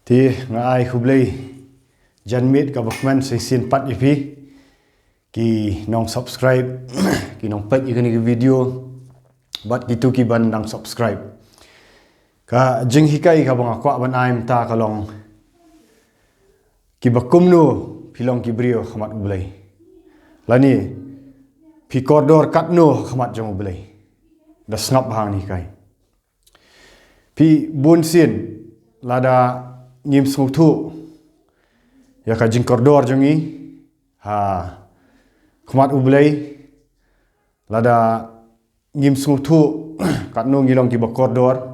Thì ngai khublei janmit ka bakman sin pat ipi ki nong subscribe ki nong pet ikani ki video bat gitu ki ban nang subscribe ka jing hikai ka bang akwa ban aim ta kalong ki bakum nu pilong ki brio khamat ublei lani pi koridor kat nu khamat jong ublei da snap hang ni kai pi bun sin lada ngim smutu ya ka jing koridor jongi ha khamat ublei lada ngim smutu kat nu ngilong ki koridor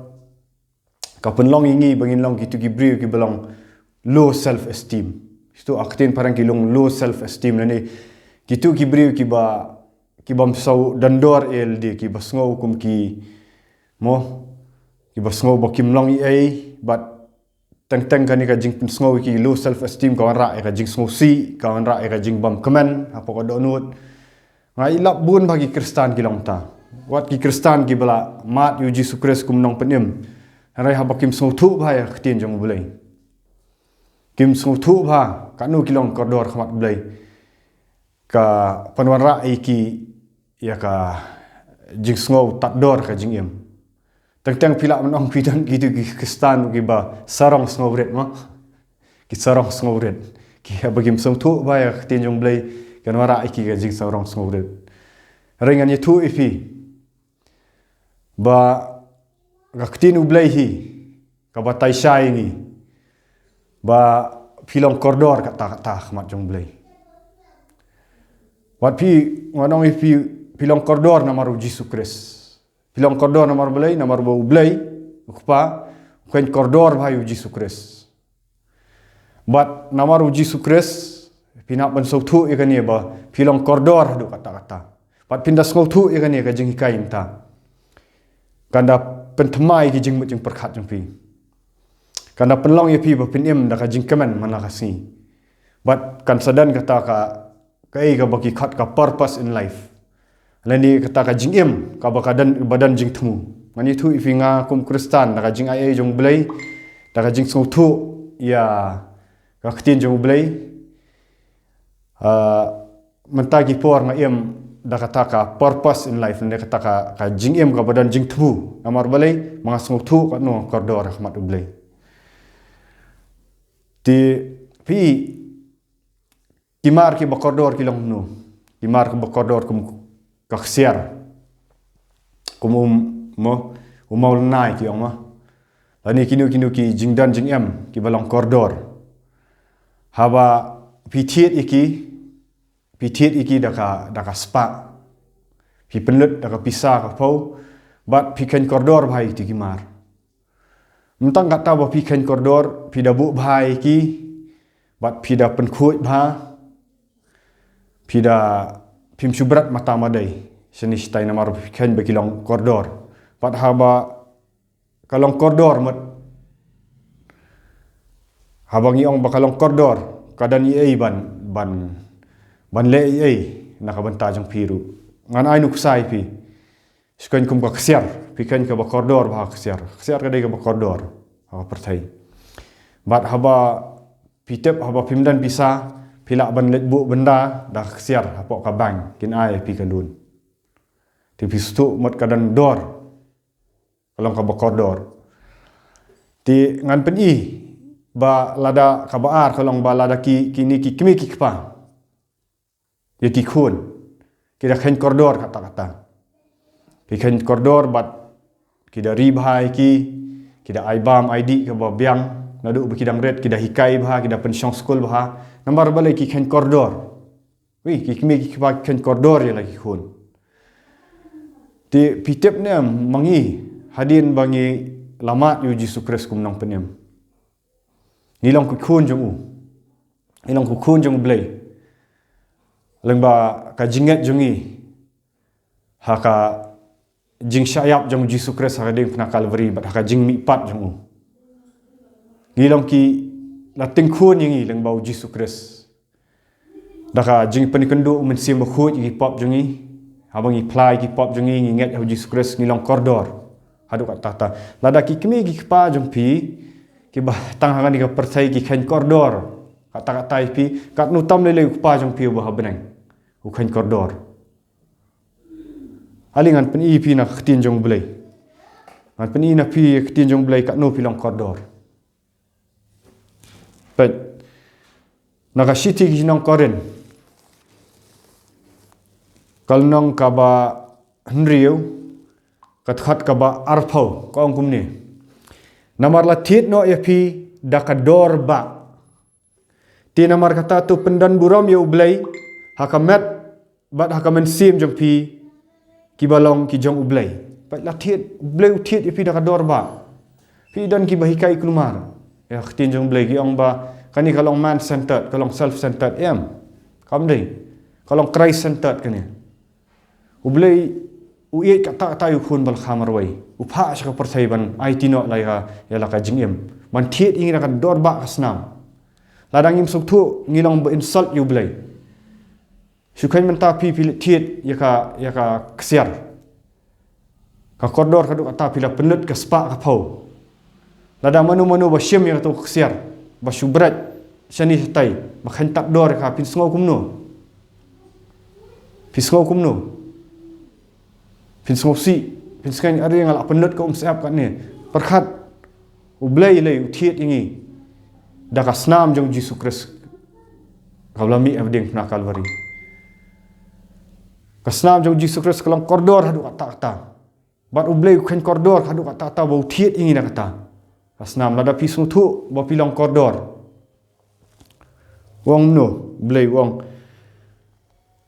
ka penlong ingi bangin long gitu ki brio ki belong low self esteem itu aktin parang kilong low self esteem nani gitu ki brio ki bam sau dandor ld ki basngo kum ki mo ki basngo bakim long ai but teng kan ka jing sngo ki low self esteem ka ra ka jing sngo si ka ra ka jing bam comment apa ko donut ngai lap bun bagi kristan ki long ta wat ki kristan ki bala mat yu Jesus Christ kum nong penim rai ha bakim sngo thu ba ya khtin jong bulai kim sngo thu ba ka nu ki long koridor khamat bulai ka panwan ra ki ya ka jing sngo tak dor ka jing em teng pila menong pidan gitu ki kristan ki ba sarong sngo red ma ki sarong sngo red ki ha bagim sngo thu ba ya khtin jong bulai kan wara ki ka jing sarong sngo red ringan ye thu ifi ba gaktin ublai hi ka batai shai ni ba pilong koridor kata khamat jong blai wat pi nganong pi pilong koridor namaru Jesus Christ pilong koridor namar blai namar bo ublai ukpa ken koridor bhayu Jesus Christ bat namaru Jesus Christ pinak ban sau thu ikani ba pilong koridor hadu kata bat pindas ngau thu ikani ka jing hikai ta kanda pentemai ki jing mujing perkhat jong pi kanda penlong ye pi ba pinim da ka jing kemen mana kasi but kan sadan kata ka kai ka baki khat ka purpose in life lani kata ka jing em ka ba badan jing thmu mani thu ifinga kum kristan da ka jing ai jong blai da ka jing so thu ya ka khtin jong blai mentagi por ma em da kata ka purpose in life ne kata ka jing em ka badan jing thmu amar balai mga so thu ka no koridor rahmat ublai ti pi kimar ki koridor ki long nu kimar ki koridor kum ka khsiar kum mo umaul nai ki ong ma lani kinu ki jingdan jing em ki balong koridor haba pithiet iki daka spa pi penlut daka pisa ka pau bat pi ken koridor bhai ti kimar mentang kata ba pi ken koridor pi dabu bhai ki bat pi da penkhuj bha pi da pim subrat mata madai senis tai namar pi ken ba kilong koridor bat haba kalong koridor mat habang iong ba kalong koridor kadan i ban le ai nakabanta jong piru ngan ai nuk sai pi skon kum ka khsiar pi ken ka ba koridor ba khsiar ka dei ka ba koridor ha perthai bat haba pitep haba pimdan bisa pila ban let bu benda dah khsiar apa ka bang kin ai pi kalun ti pistu mat kadan dor kalong ka ba koridor ti ngan pen i ba lada ka ba ar kalong ba lada ki kini ki kimi ki pa ye ki khun kida khen koridor kata pi khen koridor bat kida ribhai ki kida aibam id ka ba biang nadu bikidang red kida hikai bha kida pensiong school bha nambar balai ki khen koridor wi ki kimi ki pa khen koridor ye lagi khun ti pitep ne mangi hadin bangi lamat yu Jesus Christ kum nong penem nilong ku khun jong u nilong ku khun jong blai lengba ka jinget jongi haka jing syayap jong Jesus Christ ha ding pna Calvary bat haka jing mi pat jong u ngilong ki la ting khun yingi lengbau Jesus Christ daka jing penikendu mensim khut gi pop jongi habang i plai gi pop jongi nget Jesus Christ ngilong koridor hadu kat tata lada ki kemi gi pa jong pi ki ki bah tang hangan ni ka percaya ki khen koridor kata-kata pi kat nu tam le ku pa jong pi bah benang ku khen koridor alingan pen pi na khtin jong blai ngan pen na pi khtin jong blai kat nu pi long koridor pet naga city ki nong koren kal nong ka ba hnriu kat khat ka ba arphau ko ong kum ni namar la thit no pi dakador ba ti namar kata tu pendan buram ye ublai hakamet bat hakamen sim jong pi ki balong ki jong ublai pat la thit ublai thit pi dakador ba pi dan ki bahikai klumar ya khtin jong ublai ki ong ba kani kalong man centered kalong self centered em kam dei kalong Christ centered kani ublai uiet kata tayu khun bal khamar wai upha saka percaya ban IT no lai ga ya la ka jingem man thiet ingi ka dor ba kasnam ladang im suk thu ngilong ba insult you blai sukhain man ta pi thiet ya ka ksiar ka koridor ka du ta pi la penut ka spa ka phau ladang manu ba syem ya tu ksiar ba subrat shani tai ba khan tak dor ka pin sngo kumno pin sngo kumno pin sngosi pin skan ari ngal penut ka sap ka ni perkhat ublai le thiet ingi da ka snam jong Jesus Christ kaulami avding na Calvary ka snam jong Jesus Christ kalang koridor hadu kata bat ublai khan koridor hadu kata bau thiet ingi na kata ka snam lada pi sung thu ba pilong koridor wong no ublai wong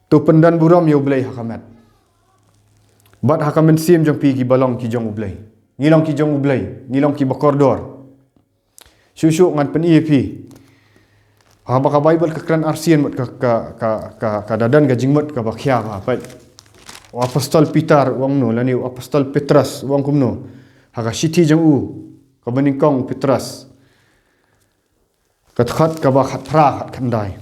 tu pendan buram yo ublai hakamat bat hakamen sim jong pi ki balong ki jong ublai ngilong ki jong ublai ngilong ki bakordor susu ngan pen EP ha ba Bible ka kran arsian mat ka dadan ga jingmat ka bakhya ha pai apostol Peter wong no lani apostol Petrus wong kumno ha ka city jong u ka baningkong Petrus ka khat ka ba khat phra khat khandai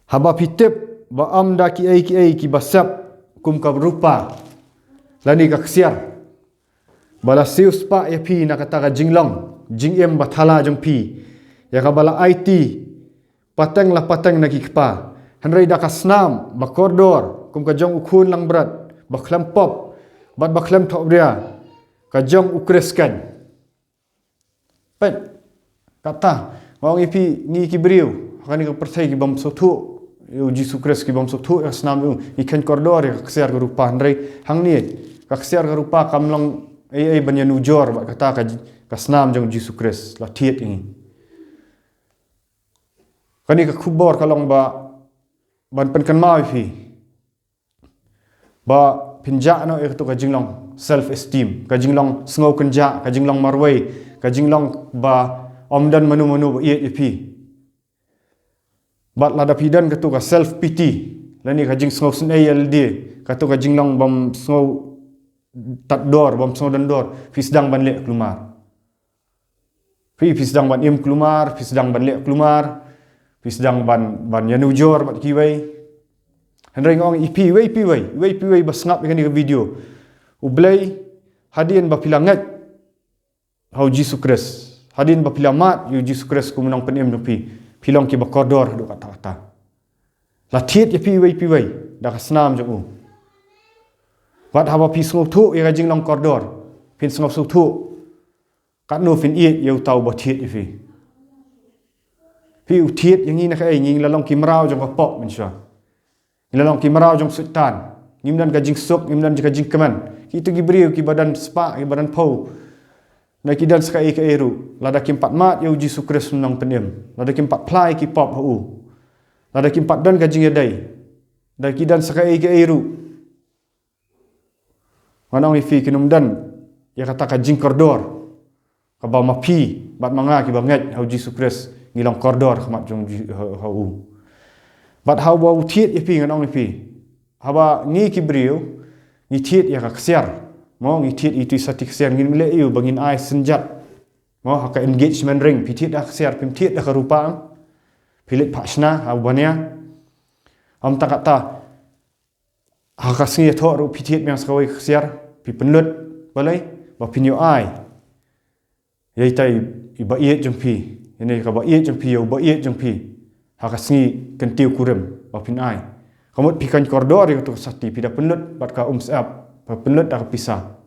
ha ba pitep ba amda ki ai ki basap kum ka rupa lani ka ksiar bala sius pa ya pi na kata ka jinglong jingem bathala jong pi ya ka bala IT pateng na ki kpa hanrei da ka snam ba koridor kum ka jong ukhun lang brat ba khlam pop bat ba khlam thobria ka jong ukreskan pet kata wong ipi ni ki briu kani ka percaya ki bam sothu yo Jesus Christ ki bam sok thu asnam u ikan koridor ya ksiar ka rupa handrei hang ni ka ksiar ka rupa kamlong ai banyan ujor ba kata ka snam jong Jesus Christ la thiet ini kani ka khubor kalong ba ban pen kan mai phi ba pinja no ek to ka jinglong self esteem ka jinglong sngo kenja ka jinglong marwai ka jinglong ba omdan manu ba ye phi bat lada pidan ka tu ka self pity lani ka jing sngo sun ALD ka tu ka jinglong bam sngo tat dor bam sngo dan dor fisdang ban le klumar fisdang ban im klumar fisdang ban le klumar fisdang ban yanu jor bat kiwai handreng ong ipi wei bas ngap ni ka video ublai hadin ba pilangat hau Jesus Christ hadin ba pilamat yu Jesus Christ kumunang penem nupi pilong ki bakordor du kata la thiet ya pi wei da ka snam jong u wat haba pi sngo thu ya jing long koridor pin sngo su thu kat no fin i yeu tau ba thiet ifi pi u thiet yang ni na ka ai nging la long ki mrao jong ka pok min sha ni la long ki mrao jong sultan ngim dan ka jing sok ngim dan ka jing keman ki tu gi briu ki badan spa ki badan pau na ki dan skai ka eru lada kim pat mat yo Jesus Christ nang penem lada kim pat plai ki pop hu lada kim pat dan ka jing dai da ki dan skai ka eru manang ifi kinum dan ya kata ka jing koridor ka ba mapi bat manga ki banget hau Jesus Christ ngilang koridor khamat jong hau bat hau ba thiet ifi nganong ifi haba ni ki briu ni thiet ya ka ksiar mo ngi thiet itu satik ksiar ngin mele yu bangin ai senjat mo haka engagement ring pi thiet dak ksiar pim thiet dak rupa pilit phasna hau bania am takata haka singi tho ru pi thiet yang skawai ksiar pi penlut balai ba pinyo ai Yai tai iba iet jong pi. Ini ka ba iet jong pi yo ba iet jong pi. Haka sngi kentiu kurem ba pin ai. Kamot pi kan koridor yo tu sati pida penlut bat ka sap. Ba penlut dak pisah.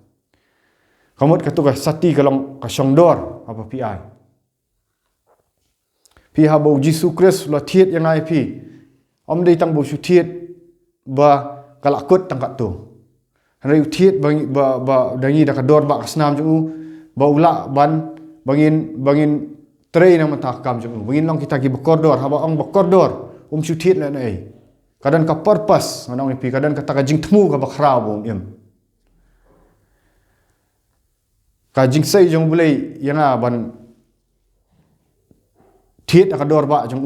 Kamot ka tu ka sati kalong ka songdor apa pi ai. Pi ha bo Jisu Kris la thiet yang ai pi. Om dei tang bo su thiet ba kalakut tang kat tu. Hanai thiet ba dangi dak dor ba kasnam ju ba ula ban bangin tray nang matakam ju bangin long kita gi bekordor haba ong bekordor su thiet la nai. Kadang ka purpose nang pi kadang ka jing temu ka bakrau bom em. Ka jing sai jong bulai yang ban thiet dak dor ba jong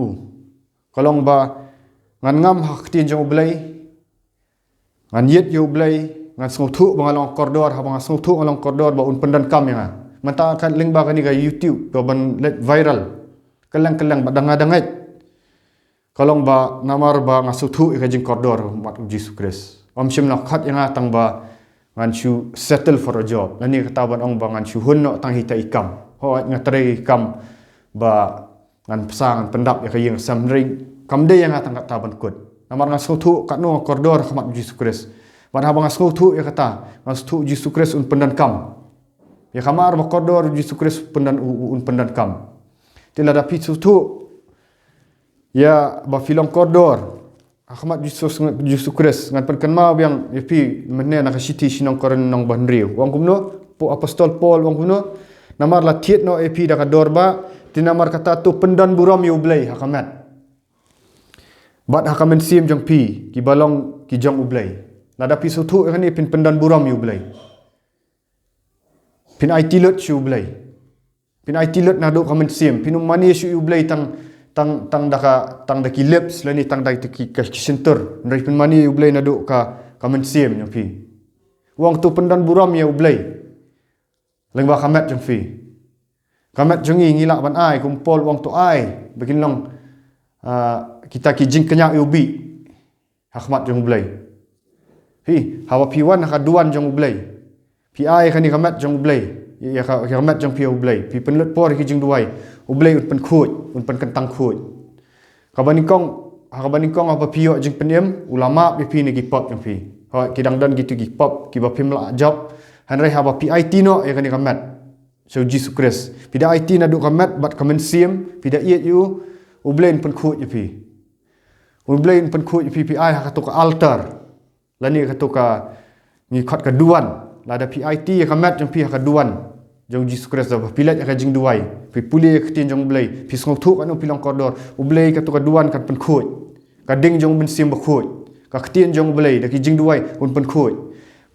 kalong ba ngan ngam hak tin jong bulai ngan yet yo bulai ngan song thu bangalong koridor ha bang song thu along koridor ba pendan kam yang manta kan link ba kani ka YouTube ba ban let viral kelang ba dangat kalong ba namar ba ngasu thu ka jing koridor mat Jisu Kris om sim nak khat yang tang ba ngan chu settle for a job lani kata ban ong ba ngan chu hun no tang hita ikam ho ngatrai ikam ba ngan pesang pendap ya kayeng samring kamde yang atang kata ban kut namar ngasu thu kat no koridor mat Jisu Kris ban habang ngasu thu ya kata ngasu thu Jisu Kris pendan kam ya kamar ba koridor Jisu Kris pendan kam tila da pitu tu ya ba filong koridor Ahmad Jisu Kris ngan penkan ma yang pi menne nak city sinong koren nong banriu wang kumno po apostol Paul wang kumno namar la thiet no ep da kador ba tinamar kata tu pendan buram yu blai hakamat bat hakamen sim jong pi ki balong ki jong ublai nada pi su thu kan pin pendan buram yu blai pin IT lot shu blai pin IT lot na do kamen sim pinum mani shu yu blai tang daki lips lani tang daki ka center ndai pin mani yu blai na do ka kamen sim jong pi wang tu pendan buram yu blai lengba kamet jong pi kamet jong ngila ban ai kumpol wang tu ai begin long kita ki jing kenyak ubi hakmat jong blai hi hawa piwan ka duan jong blai pi ai kani kamet jong blai ya kamet jong pi blai pi penlut por ki jing duai blai un pen khut un pen kentang khut kabani kong apa pio jing penem ulama pi ni ki pop jong pi ha ki dang dan gitu ki pop ki ba pim la job hanrai ha ba pi IT no ya kani kamet so Jisu Kris pida IT na do kamet bat kamen sim pida iet yu ublain pen khut ya pi ublain pen khut ya pi ai ha ka altar lani ka ka ni khat ka duan lada pi IT ya kamet jong pi ha ka duan jong Jisu Kris da pilat ya ka jing duai pi puli ka tin jong blai pi sngok thu kan pilang koridor ublai ka ka duan kan pen khut ka ding jong ben sim ba khut ka tin jong blai da ki jing duai un pen khut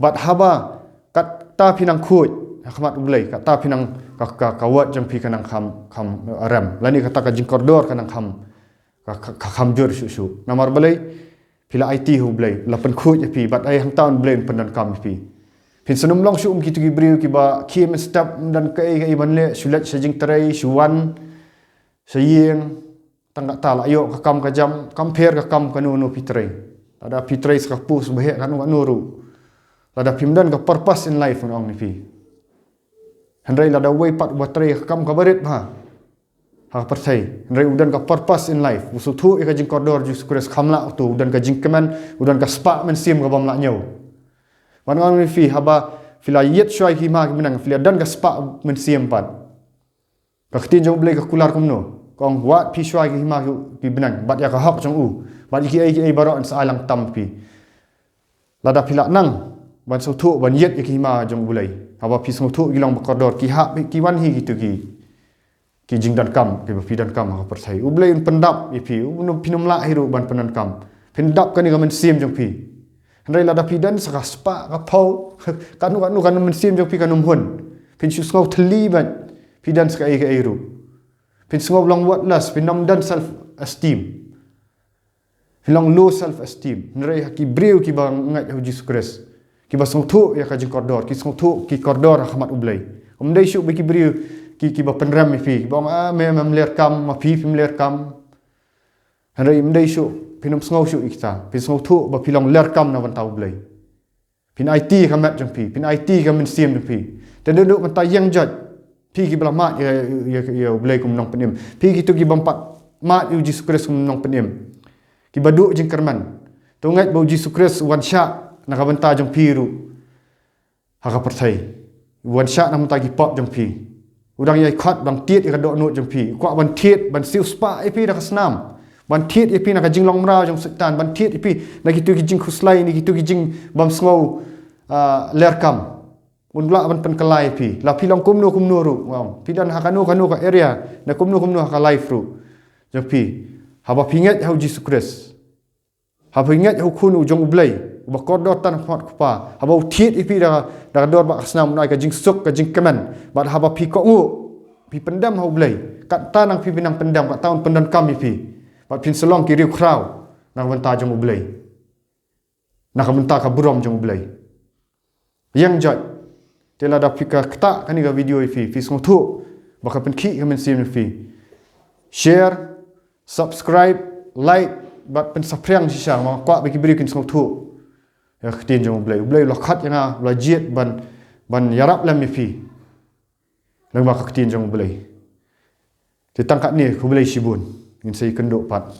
bat haba kat ta pinang khut hakmat ublai kat ta pinang ka wat jong pi kanang kham aram lani kata ka jing koridor kanang kham jur su namar blai pila IT hu blai la pen khut ya pi bat ai hang taun blai pendan kam pi pin senum long su ki tu ki briu ki ba kim step dan kai ban le sulat sajing terai suwan sayeng tangga ta la yo ka kam ka jam compare ka kam kanu no pitrai ada pitrai ska pus bahe kanu ru ada pimdan ka purpose in life ong ni pi handrai la da way pat batrai ka kam ka barit ha pertai handrai udan ka purpose in life usu thu ka jing koridor Jisu Kris khamla tu udan ka jing keman udan ka spa men sim ka bam la nyau wan on ni fi haba fila yet shoi ki ma ki menang fila dan ka spa men sim pat ka khtin jong blai ka kular kumno kong wat pi shoi ki ma ki benang bat ya ka hok jong bat ki ai baro an sa lang tam pi lada fila nang ban so thu ban yet ki ma jong bulai haba pi so thu gilang ba koridor ki ha ki wan hi gitu ki jing dan kam ki pi dan kam ha percaya ublai un pendap pi pinum la hiru ban penan kam pendap kan ni men sim jong pi handai la da pi dan saka spa ka phau kanu men sim jong pi kanum hun pin su ngau thli ban pi dan saka ai ru pin ngau long wat las pin nam dan self esteem long low self esteem handai ki breu ki bang ngai Jisu Kris ki ba song thu ya ka jing koridor ki song thu ki koridor rahmat ublai omdai su ki breu ki ba penram mi fi bang me ler kam ma pi ler kam handai omdai su pinum sngau su ikta pin sngau thu ba pilong ler kam na ban tau blai pin IT ka mat jong pi pin IT ka men sim jong pi te do man ta yang jat pi ki bala mat ya blai kum nong penim pi ki tu ki bampat mat yu Jesus Christ kum nong penim ki baduk jing kerman tu ngat bau Jesus Christ wan syak nak benta jong pi ru haka perthai wan syak nak menta ki pop jong pi udang yai khat bang tiet ka dok not jong pi kwa ban tiet ban siu spa pi dak senam ban tiet pi nak jing long mrau jong setan ban tiet pi nak itu ki jing khuslai ni itu ki jing bam sngo lerkam unla ban pen kelai pi la pi long kumnu ru wow pi dan hakanu ka area na kumnu haka life ru jong pi haba pingat hau Jesus Christ haba pingat hau khunu jong ublai ba kodot tan hot kupa haba tiet pi da dor ba snam nai ka jing suk ka jing kemen ba haba pi ko ngu pi pendam hau ublai kat tanang pi pinang pendam kat taun pendan kami pi ba pin selong ki riu krau nak benta jong ublai nak benta ka burom jong ublai yang jot tela da pika kta kani ga video fi song thu baka pen ki kamen sim fi share subscribe like bat pen saprang si sang ma kwa beki beri kin song thu ya khtin jong blai lo khat yanga lo jiet ban yarap lam mi fi lang ba khtin jong blai te tangkat ni ku blai sibun ngin sei kendo pat